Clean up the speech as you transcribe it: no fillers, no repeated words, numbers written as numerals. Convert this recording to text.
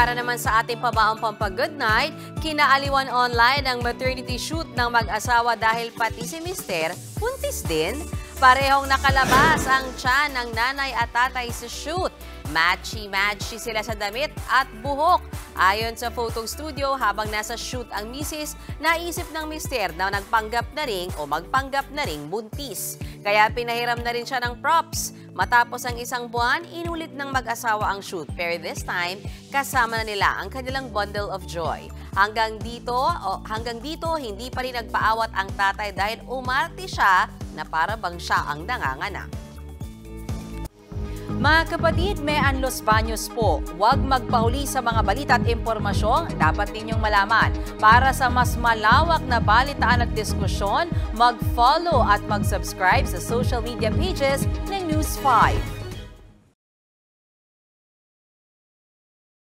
para naman sa ating pabaong pampag-good night, kinaaliwan online ang maternity shoot ng mag-asawa dahil pati si Mister buntis din. Parehong nakalabas ang tiyan ng nanay at tatay sa shoot. Matchy-matchy sila sa damit at buhok. Ayon sa photo studio, habang nasa shoot ang misis, naisip ng mister na magpanggap na ring buntis. Kaya pinahiram na rin siya ng props. Matapos ang isang buwan, inulit ng mag-asawa ang shoot. Pero this time, kasama na nila ang kanilang bundle of joy. Hanggang dito, hindi pa rin nagpaawat ang tatay dahil umarte siya na para bang siya ang nanganganak. Mga kapatid, may Los Baños po. Huwag magpahuli sa mga balita at impormasyong dapat ninyong malaman. Para sa mas malawak na balitaan at diskusyon, mag-follow at mag-subscribe sa social media pages ng News 5.